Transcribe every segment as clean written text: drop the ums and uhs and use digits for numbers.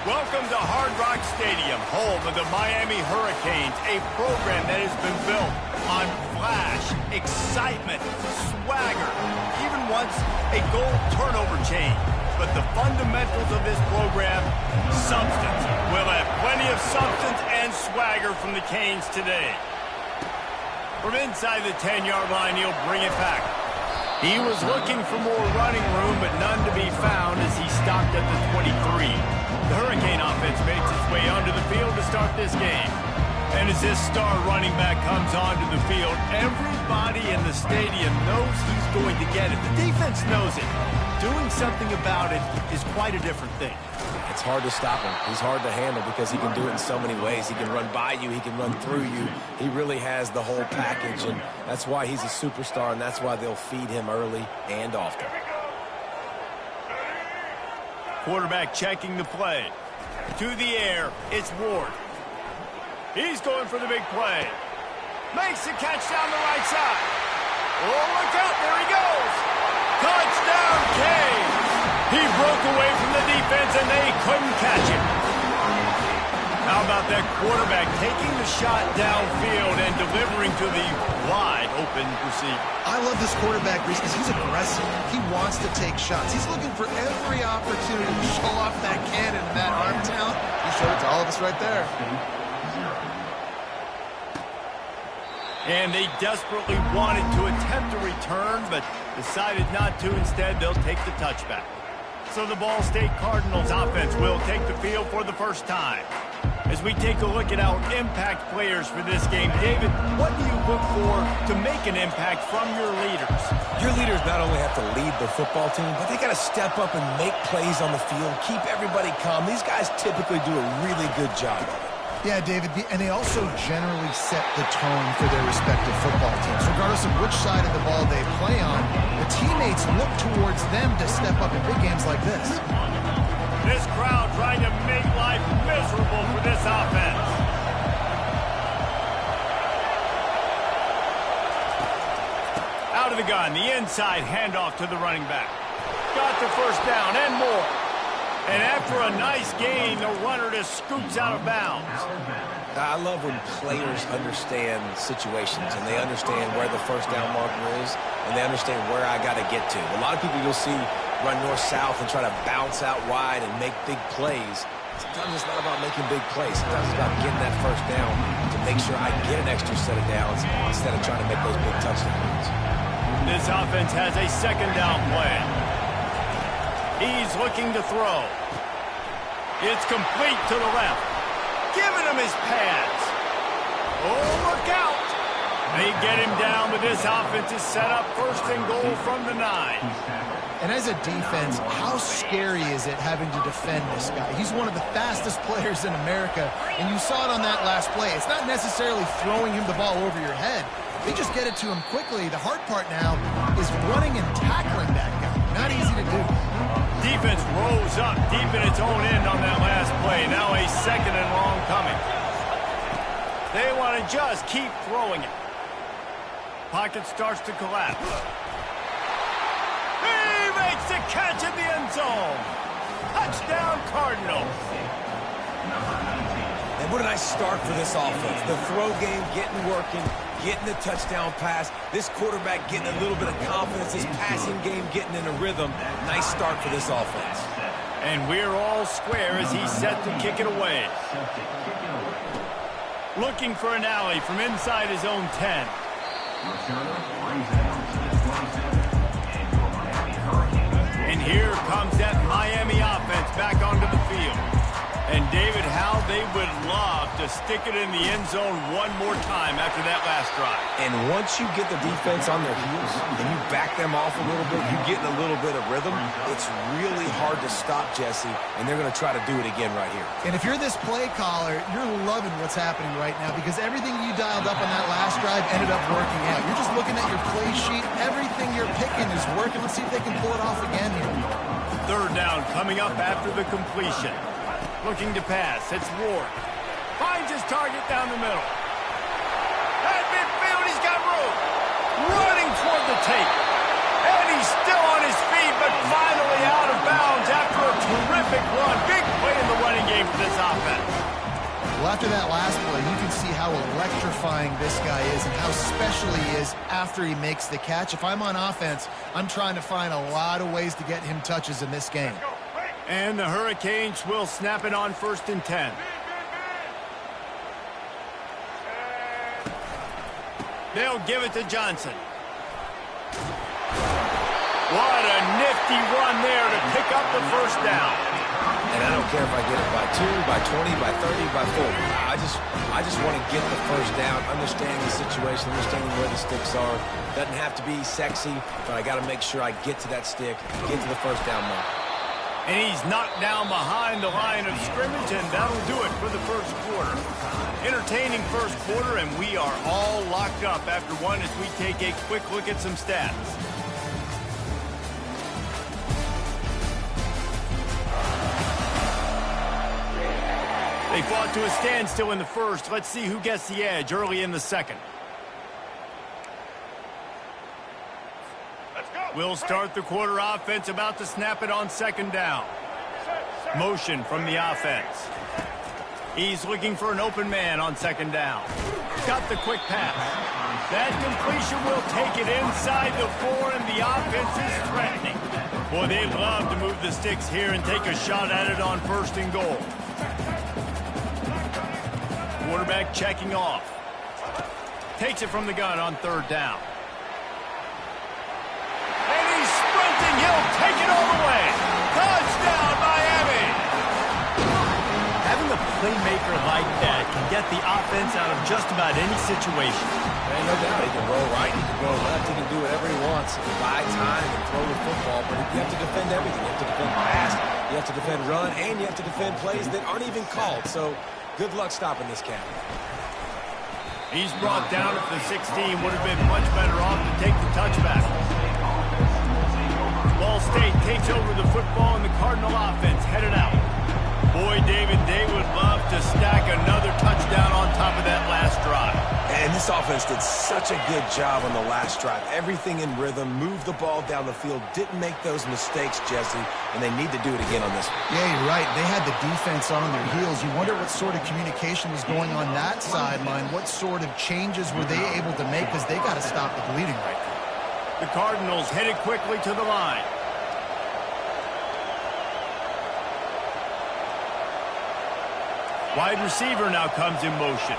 Welcome to Hard Rock Stadium, home of the Miami Hurricanes, a program that has been built on flash, excitement, swagger, even once a goal turnover chain. But the fundamentals of this program, substance. We'll have plenty of substance and swagger from the Canes today. From inside the 10-yard line, he'll bring it back. He was looking for more running room, but none to be found as he stopped at the 23. The Hurricane offense makes its way onto the field to start this game. And as this star running back comes onto the field, everybody in the stadium knows he's going to get it. The defense knows it. Doing something about it is quite a different thing. It's hard to stop him. He's hard to handle because he can do it in so many ways. He can run by you. He can run through you. He really has the whole package, and that's why he's a superstar, and that's why they'll feed him early and often. Quarterback checking the play. To the air, it's Ward. He's going for the big play. Makes the catch down the right side. Oh, look out, there he goes. Touchdown, Canes. He broke away from the defense, and they couldn't catch him. How about that quarterback taking the shot downfield and delivering to the wide-open receiver? I love this quarterback, Reese, because he's aggressive. He wants to take shots. He's looking for every opportunity to show off that cannon and that arm talent. He showed it to all of us right there. And they desperately wanted to attempt a return, but decided not to. Instead, they'll take the touchback. So the Ball State Cardinals offense will take the field for the first time. As we take a look at our impact players for this game, David, what do you look for to make an impact from your leaders? Your leaders not only have to lead the football team, but they got to step up and make plays on the field, keep everybody calm. These guys typically do a really good job of it. Yeah, David, and they also generally set the tone for their respective football teams. Regardless of which side of the ball they play on, the teammates look towards them to step up in big games like this. This crowd trying to make life miserable for this offense. Out of the gun, the inside handoff to the running back. Got the first down and more. And after a nice gain, the runner just scoots out of bounds. I love when players understand situations and they understand where the first down marker is and they understand where I got to get to. A lot of people you'll see run north-south and try to bounce out wide and make big plays. Sometimes it's not about making big plays. Sometimes it's about getting that first down to make sure I get an extra set of downs instead of trying to make those big touchdowns. This offense has a second down play. He's looking to throw. It's complete to the left. Giving him his pads. Oh, look out. They get him down, but this offense is set up first and goal from the 9. And as a defense, how scary is it having to defend this guy? He's one of the fastest players in America, and you saw it on that last play. It's not necessarily throwing him the ball over your head. They just get it to him quickly. The hard part now is running and tackling that guy. Not easy to do. Defense rose up deep in its own end on that last play. Now a second and long coming. They want to just keep throwing it. Pocket starts to collapse. He makes the catch in the end zone. Touchdown, Cardinals. And what a nice start for this offense. The throw game getting working, getting the touchdown pass. This quarterback getting a little bit of confidence. This passing game getting in a rhythm. Nice start for this offense. And we're all square as he's set to kick it away. Looking for an alley from inside his own 10. And here comes that Miami offense back onto the field. And David, how they would love to stick it in the end zone one more time after that last drive. And once you get the defense on their heels and you back them off a little bit, you get in a little bit of rhythm, it's really hard to stop, Jesse, and they're going to try to do it again right here. And if you're this play caller, you're loving what's happening right now because everything you dialed up on that last drive ended up working out. You're just looking at your play sheet. Everything you're picking is working. Let's see if they can pull it off again here. Third down coming up after the completion. Looking to pass. It's Ward. Finds his target down the middle. At midfield, he's got room. Running toward the tape. And he's still on his feet, but finally out of bounds after a terrific run. Big play in the right running game for this offense. Well, after that last play, you can see how electrifying this guy is and how special he is after he makes the catch. If I'm on offense, I'm trying to find a lot of ways to get him touches in this game. And the Hurricanes will snap it on 1st and 10. They'll give it to Johnson. What a nifty run there to pick up the first down. And I don't care if I get it by 2, by 20, by 30, by 40. I just want to get the first down, understanding the situation, understanding where the sticks are. Doesn't have to be sexy, but I got to make sure I get to that stick, get to the first down mark. And he's knocked down behind the line of scrimmage, and that'll do it for the first quarter. Entertaining first quarter, and we are all locked up after one as we take a quick look at some stats. They fought to a standstill in the first. Let's see who gets the edge early in the second. We'll start the quarter offense, about to snap it on 2nd down. Motion from the offense. He's looking for an open man on 2nd down. Got the quick pass. That completion will take it inside the 4, and the offense is threatening. Boy, they'd love to move the sticks here and take a shot at it on 1st and goal. Quarterback checking off. Takes it from the gun on 3rd down. And he's sprinting. He'll take it all the way. Touchdown, Miami! Having a playmaker like that can get the offense out of just about any situation. And no doubt, he can roll right, he can go left, he can do whatever he wants. He can buy time and throw the football, but you have to defend everything. You have to defend pass, you have to defend run, and you have to defend plays that aren't even called. So good luck stopping this cat. He's brought down at the 16. Would have been much better off to take the touchback. Ball State takes over the football, and the Cardinal offense headed out. Boy, David, they would love to stack another touchdown on top of that last drive. And this offense did such a good job on the last drive. Everything in rhythm, moved the ball down the field, didn't make those mistakes, Jesse, and they need to do it again on this one. Yeah, you're right. They had the defense on their heels. You wonder what sort of communication was going on that sideline. What sort of changes were they able to make, because they got to stop the bleeding right now. The Cardinals headed quickly to the line. Wide receiver now comes in motion.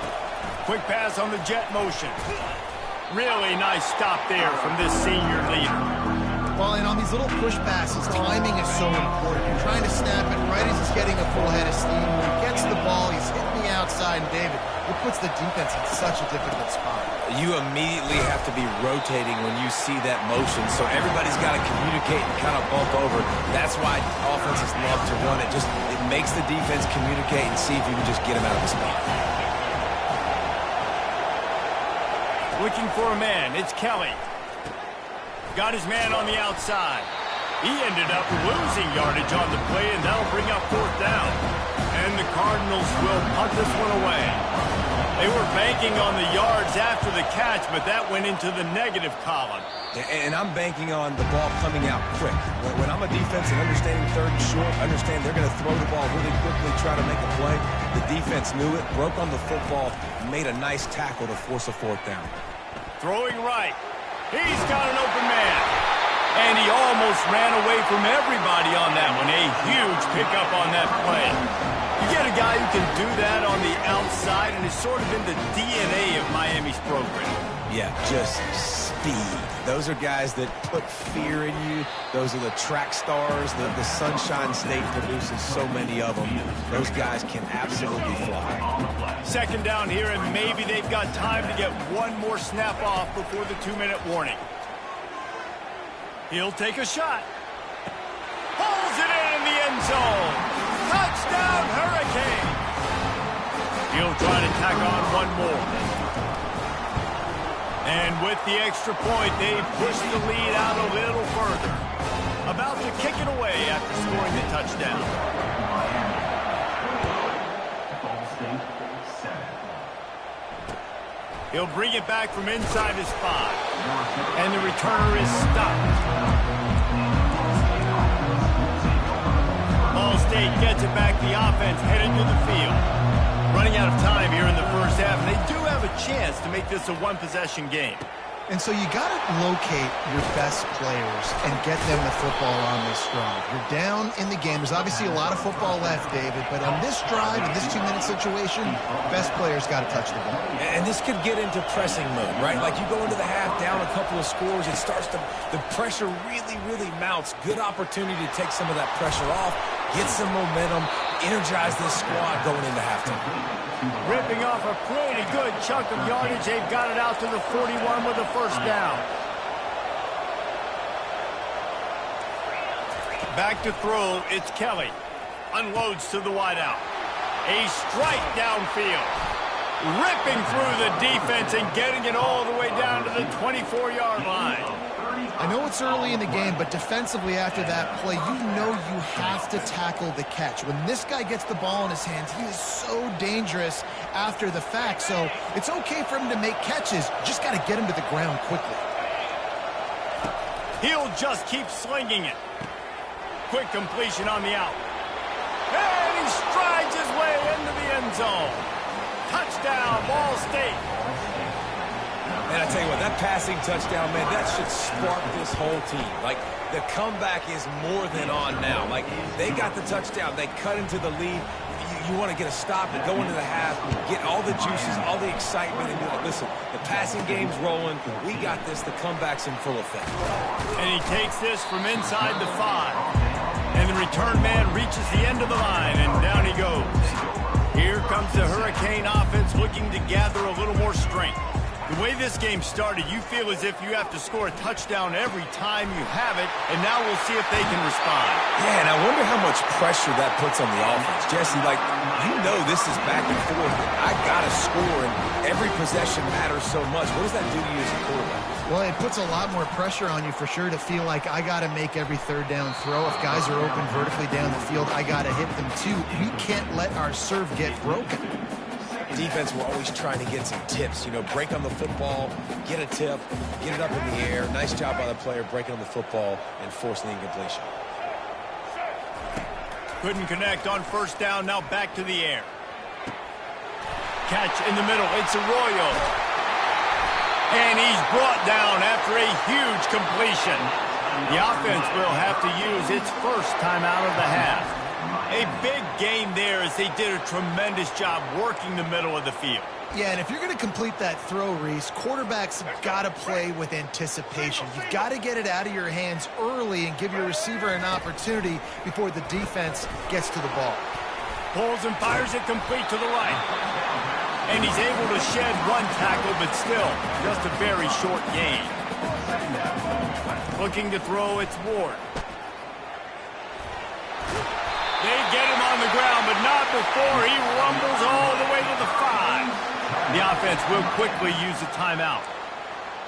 Quick pass on the jet motion. Really nice stop there from this senior leader. Well, and on these little push passes, timing is so important. You're trying to snap it right as he's getting a full head of steam. When he gets the ball, he's hitting the outside, and David, it puts the defense in such a difficult spot. You immediately have to be rotating when you see that motion, so everybody's got to communicate and kind of bump over. That's why offenses love to run it. It makes the defense communicate and see if you can just get him out of the spot. Looking for a man. It's Kelly. Got his man on the outside. He ended up losing yardage on the play, and that'll bring up 4th down. And the Cardinals will punt this one away. They were banking on the yards after the catch, but that went into the negative column. And I'm banking on the ball coming out quick. When I'm a defense and understanding 3rd and short, understand they're going to throw the ball really quickly, try to make a play. The defense knew it, broke on the football, made a nice tackle to force a 4th down. Throwing right. He's got an open man. And he almost ran away from everybody on that one. A huge pickup on that play. You get a guy who can do that on the outside, and it's sort of in the DNA of Miami's program. Yeah, just speed. Those are guys that put fear in you. Those are the track stars. The Sunshine State produces so many of them. Those guys can absolutely fly. 2nd down here, and maybe they've got time to get one more snap off before the 2-minute warning. He'll take a shot. Pulls it in the end zone. Touchdown, Hurricane. He'll try to tack on one more. And with the extra point, they push the lead out a little further. About to kick it away after scoring the touchdown. He'll bring it back from inside his 5. And the returner is stopped. Ball State gets it back. The offense headed to the field. Running out of time here in the first half, and they do have a chance to make this a one-possession game. And so you got to locate your best players and get them the football on this drive. You're down in the game. There's obviously a lot of football left, David, but on this drive, in this 2-minute situation, best players got to touch the ball. And this could get into pressing mode, right? Like you go into the half down a couple of scores, it starts to, the pressure really, really mounts. Good opportunity to take some of that pressure off, get some momentum, energize this squad going into halftime. Ripping off a pretty good chunk of yardage. They've got it out to the 41 with a first down. Back to throw, it's Kelly. Unloads to the wideout. A strike downfield. Ripping through the defense and getting it all the way down to the 24-yard line. I know it's early in the game, but defensively after that play, you know you have to tackle the catch. When this guy gets the ball in his hands, he is so dangerous after the fact. So it's okay for him to make catches. Just got to get him to the ground quickly. He'll just keep slinging it. Quick completion on the out. And he strides his way into the end zone. Touchdown, Ball State. And I tell you what, that passing touchdown, man, that should spark this whole team. Like, the comeback is more than on now. Like, they got the touchdown. They cut into the lead. You want to get a stop and go into the half, get all the juices, all the excitement, and be like, listen, the passing game's rolling. We got this. The comeback's in full effect. And he takes this from inside the 5. And the return man reaches the end of the line, and down he goes. Here comes the Hurricane offense looking to gather a little more strength. The way this game started, you feel as if you have to score a touchdown every time you have it, and now we'll see if they can respond. Yeah, and I wonder how much pressure that puts on the offense. Jesse, like, you know this is back and forth. I got to score, and every possession matters so much. What does that do to you as a quarterback? Well, it puts a lot more pressure on you for sure to feel like I got to make every third down throw. If guys are open vertically down the field, I got to hit them too. We can't let our serve get broken. Defense, we're always trying to get some tips. You know, break on the football, get a tip, get it up in the air. Nice job by the player breaking on the football and forcing the incompletion. Couldn't connect on first down. Now back to the air. Catch in the middle. It's Arroyo. And he's brought down after a huge completion. The offense will have to use its first timeout of the half. A big gain there as they did a tremendous job working the middle of the field. Yeah, and if you're going to complete that throw, Reese, quarterbacks have got to play with anticipation. You've got to get it out of your hands early and give your receiver an opportunity before the defense gets to the ball. Pulls and fires it complete to the right. And he's able to shed one tackle, but still just a very short gain. Looking to throw, it's Ward. They get him on the ground, but not before he rumbles all the way to the 5. The offense will quickly use a timeout.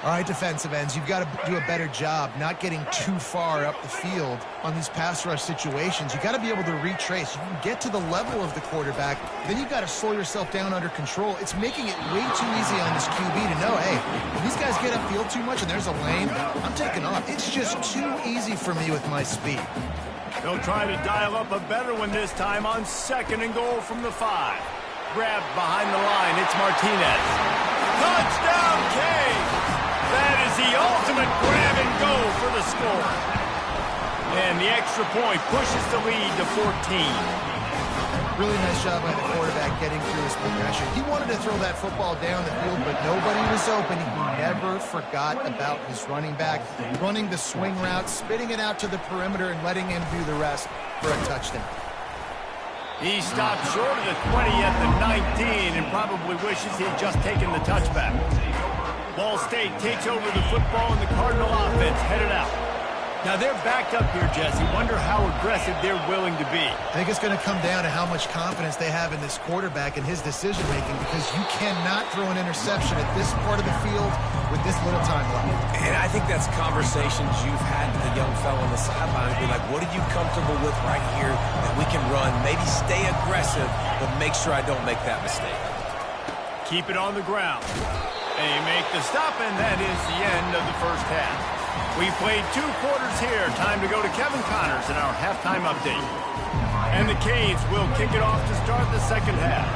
All right, defensive ends, you've got to do a better job not getting too far up the field on these pass rush situations. You've got to be able to retrace. You can get to the level of the quarterback, then you've got to slow yourself down under control. It's making it way too easy on this QB to know, hey, if these guys get upfield too much and there's a lane, I'm taking off. It's just too easy for me with my speed. They'll try to dial up a better one this time on 2nd and goal from the 5. Grabbed behind the line, it's Martinez. Touchdown, Canes! That is the ultimate grab and go for the score. And the extra point pushes the lead to 14. Really nice job by the quarterback getting through his progression. He wanted to throw that football down the field, but nobody was open. He never forgot about his running back, running the swing route, spitting it out to the perimeter, and letting him do the rest for a touchdown. He stopped short of the 20 at the 19 and probably wishes he'd just taken the touchback. Ball State takes over the football, and the Cardinal offense headed out. Now they're backed up here, Jesse. Wonder how aggressive they're willing to be. I think it's going to come down to how much confidence they have in this quarterback and his decision-making, because you cannot throw an interception at this part of the field with this little time left. And I think that's conversations you've had with the young fellow on the sideline. Be like, what are you comfortable with right here that we can run? Maybe stay aggressive, but make sure I don't make that mistake. Keep it on the ground. They make the stop, and that is the end of the first half. We played 2 quarters here. Time to go to Kevin Connors in our halftime update. And the Canes will kick it off to start the second half.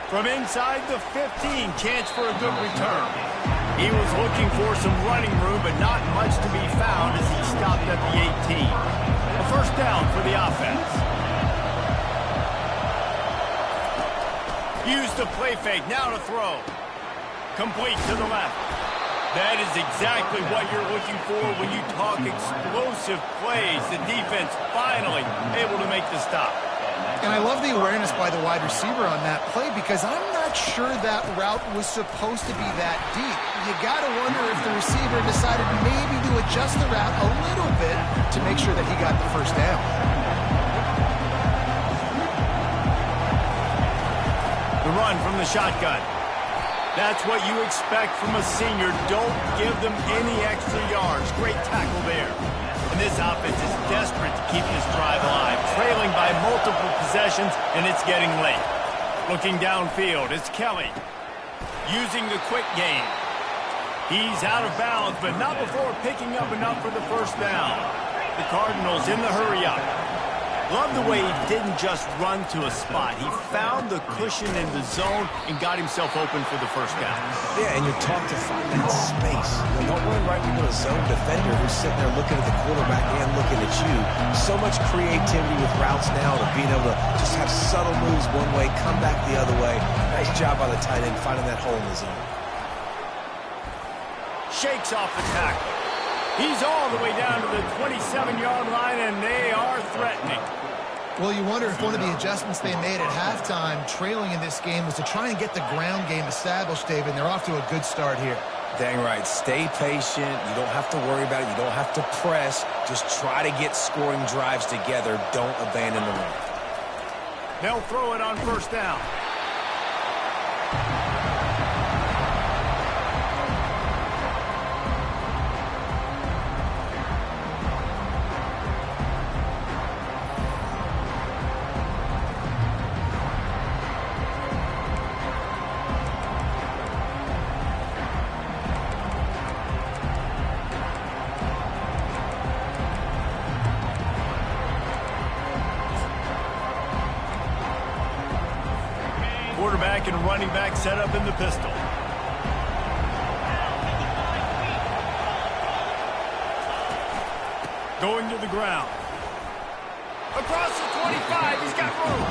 From inside the 15, chance for a good return. He was looking for some running room, but not much to be found as he stopped at the 18. A first down for the offense. Used the play fake, now to throw. Complete to the left. That is exactly what you're looking for when you talk explosive plays. The defense finally able to make the stop. And I love the awareness by the wide receiver on that play because I'm not sure that route was supposed to be that deep. You got to wonder if the receiver decided maybe to adjust the route a little bit to make sure that he got the first down. The run from the shotgun. That's what you expect from a senior. Don't give them any extra yards. Great tackle there. And this offense is desperate to keep this drive alive, trailing by multiple possessions, and it's getting late. Looking downfield, it's Kelly using the quick game. He's out of bounds, but not before picking up enough for the first down. The Cardinals in the hurry-up. Love the way he didn't just run to a spot. He found the cushion in the zone and got himself open for the first down. Yeah, and you're taught to find that space. Don't run right into a zone defender who's sitting there looking at the quarterback and looking at you. So much creativity with routes now to being able to just have subtle moves one way, come back the other way. Nice job by the tight end finding that hole in the zone. Shakes off the tackle. He's all the way down to the 27-yard line, and they are threatening. Well, you wonder if one of the adjustments they made at halftime, trailing in this game, was to try and get the ground game established, David. They're off to a good start here. Dang right. Stay patient. You don't have to worry about it. You don't have to press. Just try to get scoring drives together. Don't abandon the run. They'll throw it on first down. Quarterback and running back set up in the pistol. Going to the ground. Across the 25, he's got room.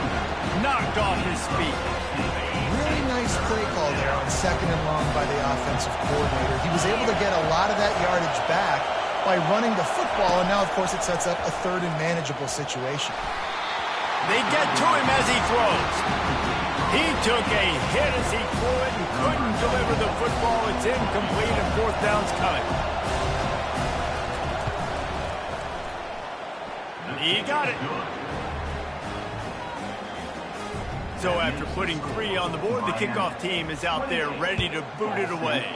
Knocked off his feet. Really nice play call there on second and long by the offensive coordinator. He was able to get a lot of that yardage back by running the football, and now, of course, it sets up a third and manageable situation. They get to him as he throws. He took a hit as he threw it and couldn't deliver the football. It's incomplete and fourth down's coming. He got it. So after putting 3 on the board, the kickoff team is out there ready to boot it away.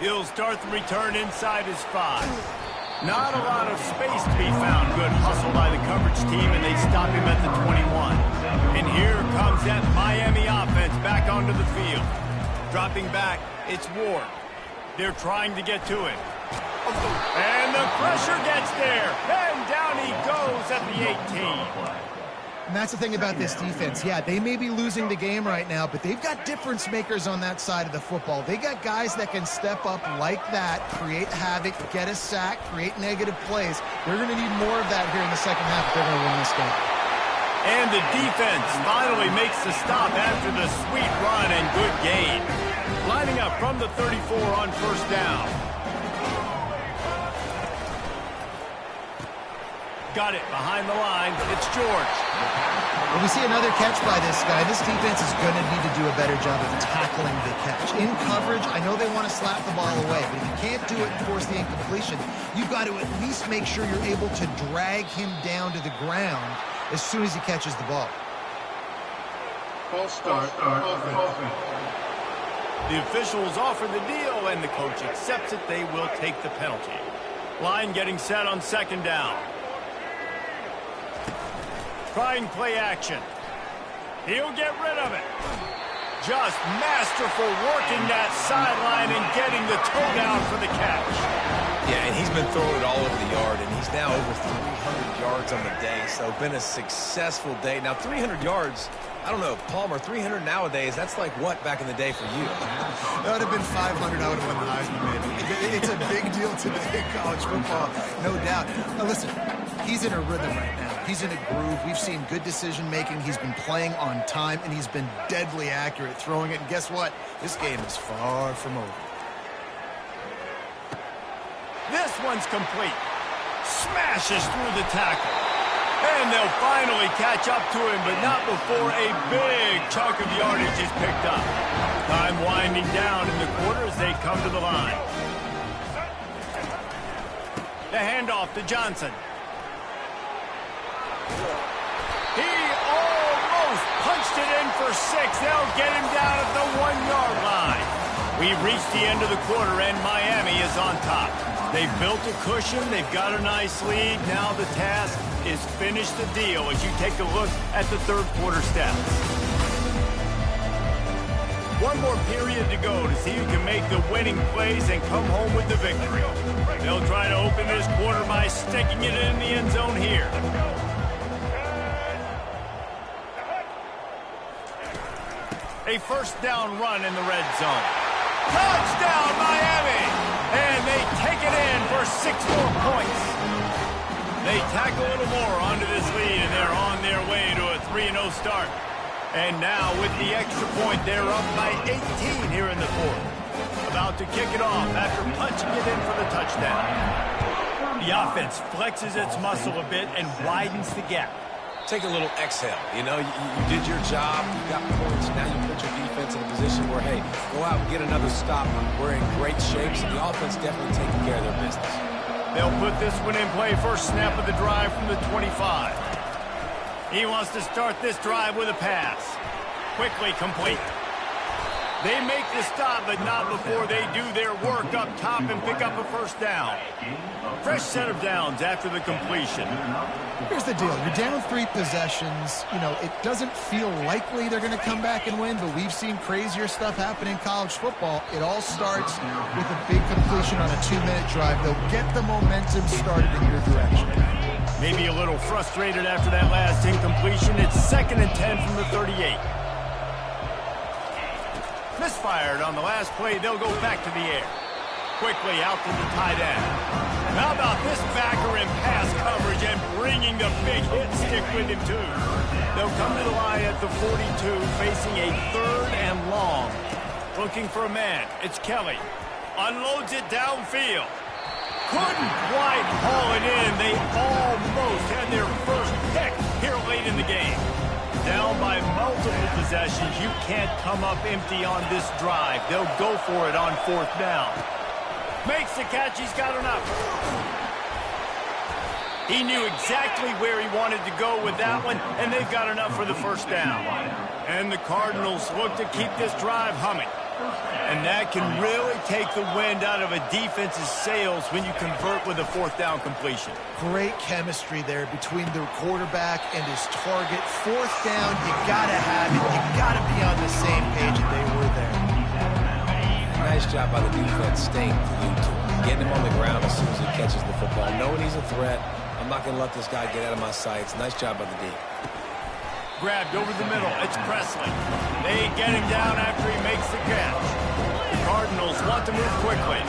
He'll start the return inside his 5. Not a lot of space to be found. Good hustle by the coverage team, and they stop him at the 21. And here comes that Miami offense back onto the field. Dropping back, it's Ward. They're trying to get to him. And the pressure gets there. And down he goes at the 18. And that's the thing about this defense. Yeah, they may be losing the game right now, but they've got difference makers on that side of the football. They got guys that can step up like that, create havoc, get a sack, create negative plays. They're going to need more of that here in the second half if they're going to win this game. And the defense finally makes the stop after the sweet run and good gain. Lining up from the 34 on first down. Got it behind the line. It's George. When we see another catch by this guy, this defense is going to need to do a better job of tackling the catch. In coverage, I know they want to slap the ball away, but if you can't do it and force the incompletion, you've got to at least make sure you're able to drag him down to the ground as soon as he catches the ball. False start. The officials offer the deal, and the coach accepts it. They will take the penalty. Line getting set on second down. Trying play action. He'll get rid of it. Just masterful working that sideline and getting the toe down for the catch. Yeah, and he's been throwing it all over the yard, and he's now over 300 yards on the day, so been a successful day. Now, 300 yards, I don't know, Palmer, 300 nowadays, that's like what back in the day for you? That would have been 500. I would have won the Heisman, man. It's a big deal today in college football, no doubt. Now, listen, he's in a rhythm right now. He's in a groove. We've seen good decision-making. He's been playing on time, and he's been deadly accurate throwing it. And guess what? This game is far from over. This one's complete. Smashes through the tackle. And they'll finally catch up to him, but not before a big chunk of yardage is picked up. Time winding down in the quarter as they come to the line. The handoff to Johnson. He almost punched it in for 6. They'll get him down at the 1-yard line. We've reached the end of the quarter, and Miami is on top. They've built a cushion. They've got a nice lead. Now the task is finish the deal as you take a look at the third quarter stats. One more period to go to see who can make the winning plays and come home with the victory. They'll try to open this quarter by sticking it in the end zone here. A first down run in the red zone. Touchdown, Miami! And they take it in for 6 more points. They tack a little more onto this lead, and they're on their way to a 3-0 start. And now, with the extra point, they're up by 18 here in the fourth. About to kick it off after punching it in for the touchdown. The offense flexes its muscle a bit and widens the gap. Take a little exhale. You know, you did your job. You got points. Now you put your defense in a position where, hey, go out and get another stop. We're in great shape, so the offense definitely taking care of their business. They'll put this one in play. First snap of the drive from the 25. He wants to start this drive with a pass. Quickly complete. They make the stop, but not before they do their work up top and pick up a first down. Fresh set of downs after the completion. Here's the deal. You're down 3 possessions. You know, it doesn't feel likely they're going to come back and win, but we've seen crazier stuff happen in college football. It all starts with a big completion on a 2-minute drive. They'll get the momentum started in your direction. Maybe a little frustrated after that last incompletion. It's 2nd and 10 from the 38. Misfired on the last play. They'll go back to the air. Quickly out to the tight end. How about this backer in pass coverage and bringing the big hit stick with him, too. They'll come to the line at the 42, facing a 3rd and long. Looking for a man. It's Kelly. Unloads it downfield. Couldn't quite haul it in. They almost had their first pick here late in the game. Down by multiple possessions. You can't come up empty on this drive. They'll go for it on 4th down. Makes the catch. He's got enough. He knew exactly where he wanted to go with that one, and they've got enough for the first down. And the Cardinals look to keep this drive humming. And that can really take the wind out of a defense's sails when you convert with a 4th down completion. Great chemistry there between the quarterback and his target. 4th down, you got to have it. You got to be on the same page, and they were there. Nice job by the defense staying glued to him. Getting him on the ground as soon as he catches the football. Knowing he's a threat, I'm not going to let this guy get out of my sights. Nice job by the D. Grabbed over the middle. It's Presley. They get him down after he makes the catch. The Cardinals want to move quickly.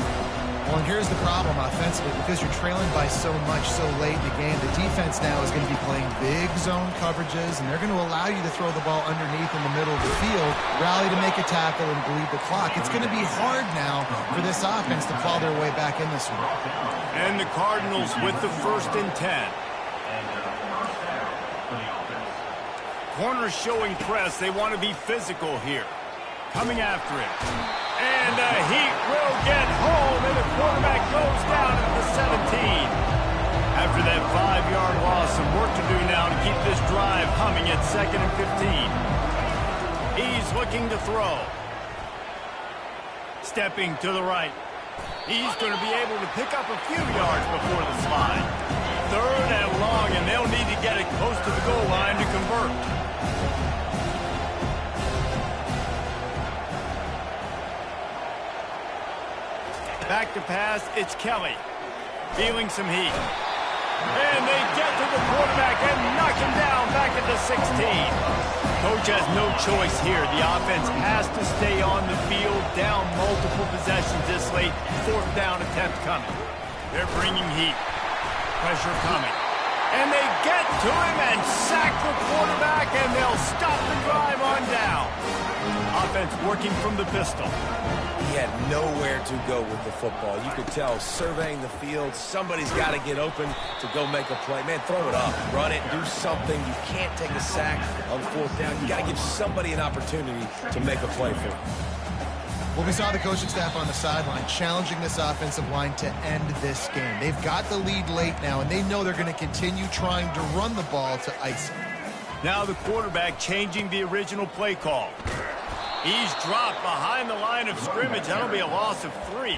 Well, and here's the problem offensively. Because you're trailing by so much so late in the game, the defense now is going to be playing big zone coverages, and they're going to allow you to throw the ball underneath in the middle of the field, rally to make a tackle, and bleed the clock. It's going to be hard now for this offense to claw their way back in this one. And the Cardinals with the 1st and 10. Corners showing press. They want to be physical here. Coming after him. And the heat will get home, and the quarterback goes down at the 17. After that 5-yard loss, some work to do now to keep this drive humming at 2nd and 15. He's looking to throw. Stepping to the right. He's going to be able to pick up a few yards before the slide. 3rd and long, and they'll need to get it close to the goal line to convert. a pass. It's Kelly. Feeling some heat. And they get to the quarterback and knock him down back at the 16. Coach has no choice here. The offense has to stay on the field, down multiple possessions this late. 4th down attempt coming. They're bringing heat. Pressure coming. And they get to him and sack the quarterback, and they'll stop the drive on down. Offense working from the pistol. He had nowhere to go with the football. You could tell, surveying the field, somebody's got to get open to go make a play. Man, throw it up, run it, do something. You can't take a sack on 4th down. You got to give somebody an opportunity to make a play for him. Well, we saw the coaching staff on the sideline challenging this offensive line to end this game. They've got the lead late now, and they know they're going to continue trying to run the ball to ice it. Now the quarterback changing the original play call. He's dropped behind the line of scrimmage. That'll be a loss of 3.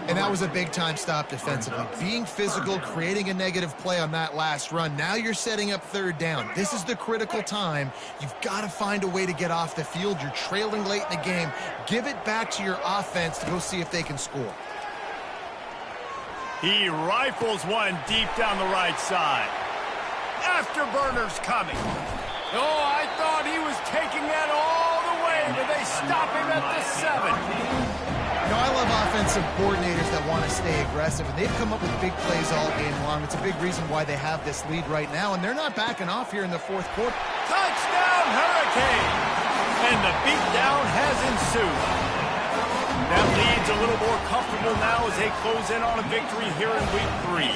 And that was a big-time stop defensively. Being physical, creating a negative play on that last run. Now you're setting up 3rd down. This is the critical time. You've got to find a way to get off the field. You're trailing late in the game. Give it back to your offense to go see if they can score. He rifles one deep down the right side. Afterburners coming. Oh, I thought he was taking that all the way, but they stop him at the 7. You know, I love offensive coordinators that want to stay aggressive, and they've come up with big plays all game long. It's a big reason why they have this lead right now, and they're not backing off here in the 4th quarter. Touchdown, Hurricane! And the beatdown has ensued. That lead's a little more comfortable now as they close in on a victory here in Week 3.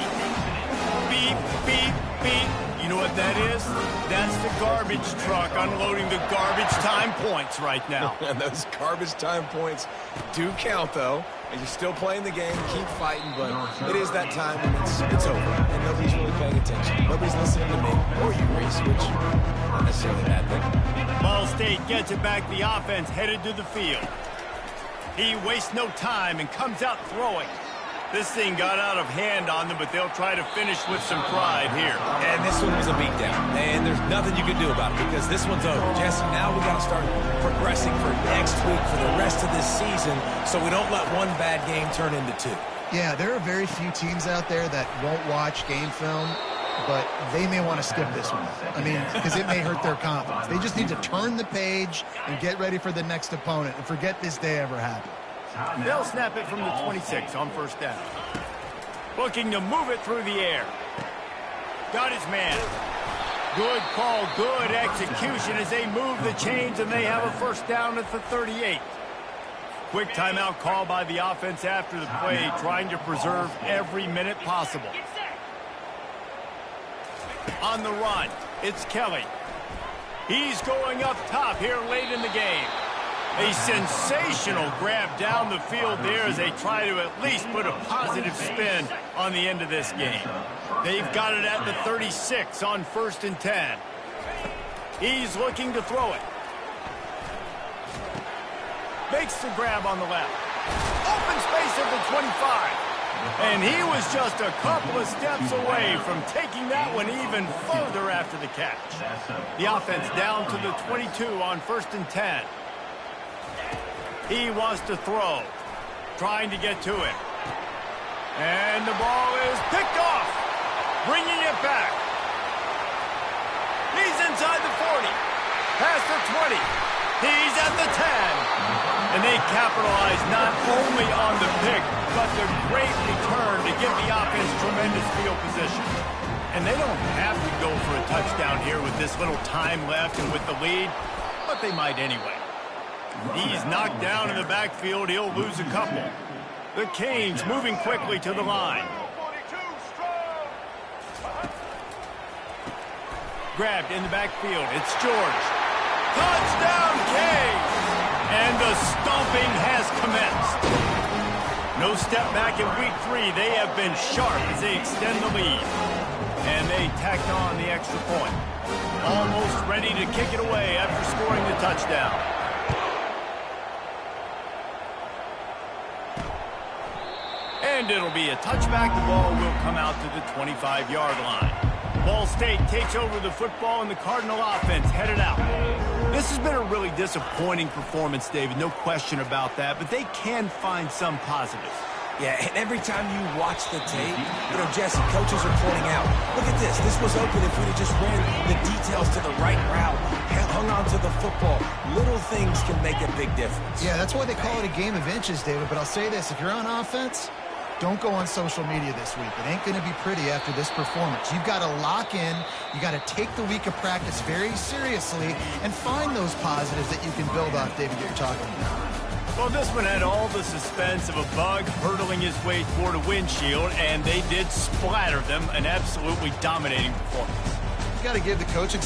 Beep, beep, beep. You know what that is? That's the garbage truck unloading the garbage time points right now. And those garbage time points do count, though. And you're still playing the game, keep fighting, but it is that time when it's over. And nobody's really paying attention. Nobody's listening to me or you, Reese, which not necessarily a bad thing. Ball State gets it back. The offense headed to the field. He wastes no time and comes out throwing. This thing got out of hand on them, but they'll try to finish with some pride here. And this one was a beatdown. And there's nothing you can do about it because this one's over. Jesse, now we got to start progressing for next week for the rest of this season so we don't let one bad game turn into 2. Yeah, there are very few teams out there that won't watch game film, but they may want to skip this one. I mean, because it may hurt their confidence. They just need to turn the page and get ready for the next opponent and forget this day ever happened. They'll snap it from the 26 on 1st down. Looking to move it through the air. Got his man. Good call, good execution as they move the chains, and they have a 1st down at the 38. Quick timeout call by the offense after the play, trying to preserve every minute possible. On the run, it's Kelly. He's going up top here late in the game. A sensational grab down the field there as they try to at least put a positive spin on the end of this game. They've got it at the 36 on 1st and 10. He's looking to throw it. Makes the grab on the left. Open space at the 25. And he was just a couple of steps away from taking that one even further after the catch. The offense down to the 22 on 1st and 10. He wants to throw, trying to get to it. And the ball is picked off, bringing it back. He's inside the 40, past the 20. He's at the 10. And they capitalize not only on the pick, but the great return to give the offense tremendous field position. And they don't have to go for a touchdown here with this little time left and with the lead, but they might anyway. He's knocked down in the backfield. He'll lose a couple. The Canes moving quickly to the line. Grabbed in the backfield. It's George. Touchdown, Canes! And the stomping has commenced. No step back in Week 3. They have been sharp as they extend the lead. And they tacked on the extra point. Almost ready to kick it away after scoring the touchdown. And it'll be a touchback. The ball will come out to the 25-yard line. Ball State takes over the football, and the Cardinal offense headed out. This has been a really disappointing performance, David. No question about that, but they can find some positives. Yeah, and every time you watch the tape, Jesse, coaches are pointing out, look at this. This was open if we'd have just ran the details to the right route, hung on to the football. Little things can make a big difference. Yeah, that's why they call it a game of inches, David. But I'll say this, if you're on offense, don't go on social media this week. It ain't going to be pretty after this performance. You've got to lock in. You got to take the week of practice very seriously and find those positives that you can build off, David, that you're talking about. Well, this one had all the suspense of a bug hurtling his way toward a windshield, and they did splatter them. An absolutely dominating performance. You got to give the coaching